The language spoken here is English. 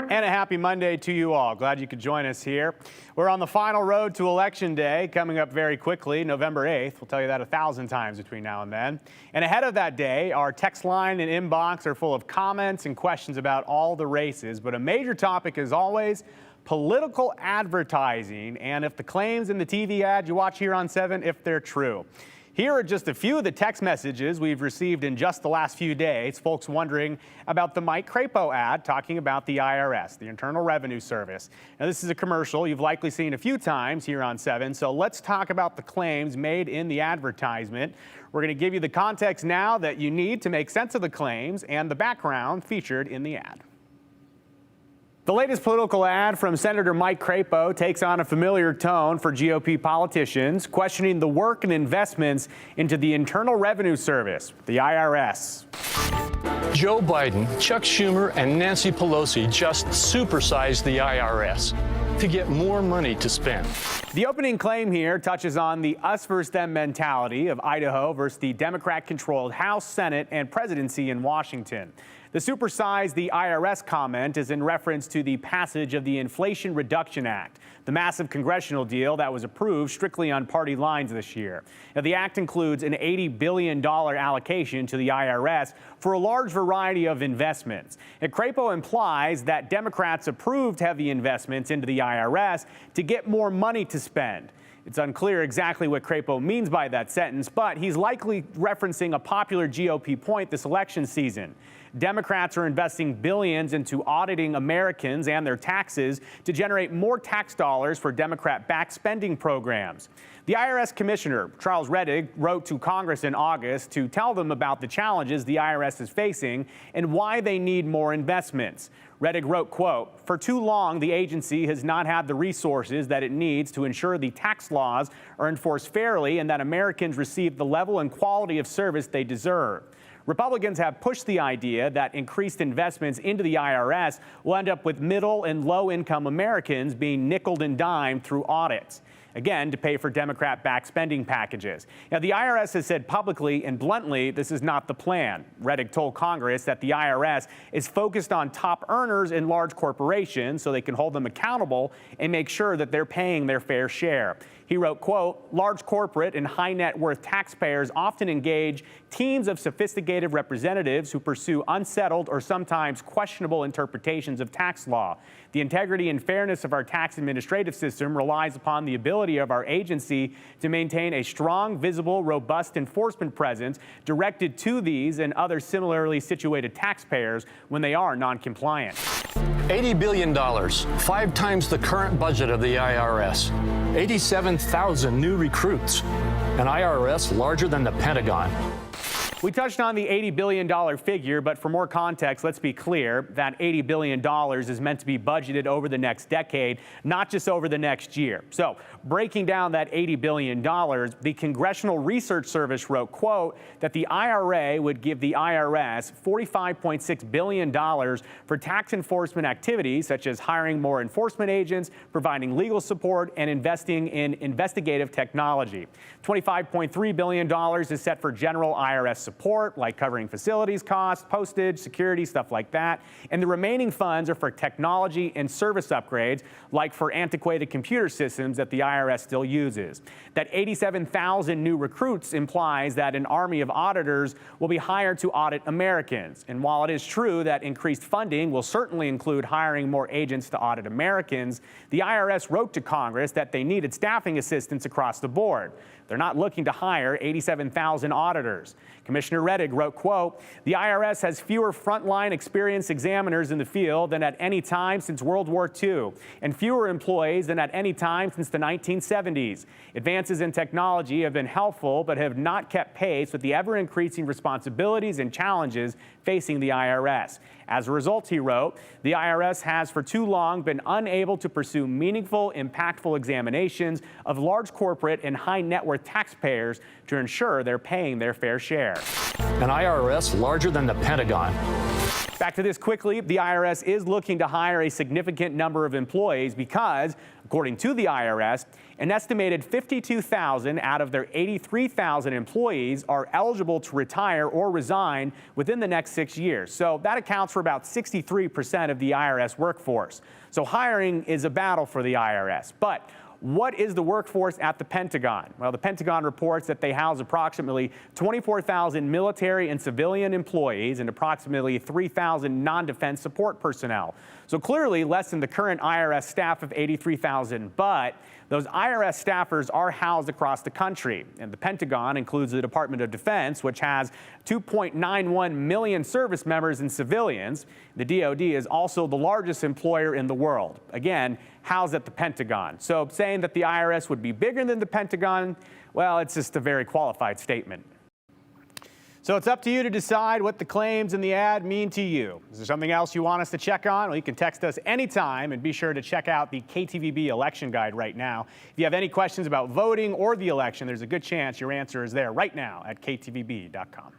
And a happy Monday to you all. Glad you could join us here. We're on the final road to Election Day, coming up very quickly, November 8th. We'll tell you that 1,000 times between now and then. And ahead of that day, our text line and inbox are full of comments and questions about all the races. But a major topic, as always, political advertising, and if the claims in the TV ad you watch here on 7, if they're true. Here are just a few of the text messages we've received in just the last few days. Folks wondering about the Mike Crapo ad talking about the IRS, the Internal Revenue Service. Now, this is a commercial you've likely seen a few times here on 7, so let's talk about the claims made in the advertisement. We're going to give you the context now that you need to make sense of the claims and the background featured in the ad. The latest political ad from Senator Mike Crapo takes on a familiar tone for GOP politicians, questioning the work and investments into the Internal Revenue Service, the IRS. Joe Biden, Chuck Schumer, and Nancy Pelosi just supersized the IRS to get more money to spend. The opening claim here touches on the us versus them mentality of Idaho versus the Democrat-controlled House, Senate, and presidency in Washington. The supersized the IRS comment is in reference to the passage of the Inflation Reduction Act, the massive congressional deal that was approved strictly on party lines this year. Now, the act includes an $80 billion allocation to the IRS for a large variety of investments. And Crapo implies that Democrats approved heavy investments into the IRS to get more money to spend. It's unclear exactly what Crapo means by that sentence, but he's likely referencing a popular GOP point this election season. Democrats are investing billions into auditing Americans and their taxes to generate more tax dollars for Democrat-backed spending programs. The IRS Commissioner, Charles Rettig, wrote to Congress in August to tell them about the challenges the IRS is facing and why they need more investments. Rettig wrote, quote, "For too long, the agency has not had the resources that it needs to ensure the tax laws are enforced fairly and that Americans receive the level and quality of service they deserve." Republicans have pushed the idea that increased investments into the IRS will end up with middle and low-income Americans being nickeled and dimed through audits, again, to pay for Democrat-backed spending packages. Now, the IRS has said publicly and bluntly this is not the plan. Rettig told Congress that the IRS is focused on top earners in large corporations so they can hold them accountable and make sure that they're paying their fair share. He wrote, quote, "Large corporate and high net worth taxpayers often engage teams of sophisticated representatives who pursue unsettled or sometimes questionable interpretations of tax law. The integrity and fairness of our tax administrative system relies upon the ability of our agency to maintain a strong, visible, robust enforcement presence directed to these and other similarly situated taxpayers when they are non-compliant." $80 billion, 5 times the current budget of the IRS. 87,000 new recruits. An IRS larger than the Pentagon. We touched on the $80 billion figure, but for more context, let's be clear that $80 billion is meant to be budgeted over the next decade, not just over the next year. So, breaking down that $80 billion, the Congressional Research Service wrote, quote, that the IRA would give the IRS $45.6 billion for tax enforcement activities, such as hiring more enforcement agents, providing legal support, and investing in investigative technology. $25.3 billion is set for general IRS support, like covering facilities costs, postage, security, stuff like that. And the remaining funds are for technology and service upgrades, like for antiquated computer systems that the IRS still uses. That 87,000 new recruits implies that an army of auditors will be hired to audit Americans. And while it is true that increased funding will certainly include hiring more agents to audit Americans, the IRS wrote to Congress that they needed staffing assistance across the board. They're not looking to hire 87,000 auditors. Commissioner Rettig wrote, quote, "The IRS has fewer frontline experienced examiners in the field than at any time since World War II, and fewer employees than at any time since the 1970s. Advances in technology have been helpful, but have not kept pace with the ever-increasing responsibilities and challenges facing the IRS. As a result," he wrote, "the IRS has for too long been unable to pursue meaningful, impactful examinations of large corporate and high net worth taxpayers to ensure they're paying their fair share." An IRS larger than the Pentagon. Back to this quickly. The IRS is looking to hire a significant number of employees because, according to the IRS, an estimated 52,000 out of their 83,000 employees are eligible to retire or resign within the next 6 years. So that accounts for about 63% of the IRS workforce. So hiring is a battle for the IRS. But what is the workforce at the Pentagon? Well, the Pentagon reports that they house approximately 24,000 military and civilian employees and approximately 3,000 non-defense support personnel. So clearly less than the current IRS staff of 83,000, but those IRS staffers are housed across the country. And the Pentagon includes the Department of Defense, which has 2.91 million service members and civilians. The DoD is also the largest employer in the world. Again, housed at the Pentagon. So saying that the IRS would be bigger than the Pentagon, well, it's just a very qualified statement. So it's up to you to decide what the claims in the ad mean to you. Is there something else you want us to check on? Well, you can text us anytime, and be sure to check out the KTVB election guide right now. If you have any questions about voting or the election, there's a good chance your answer is there right now at ktvb.com.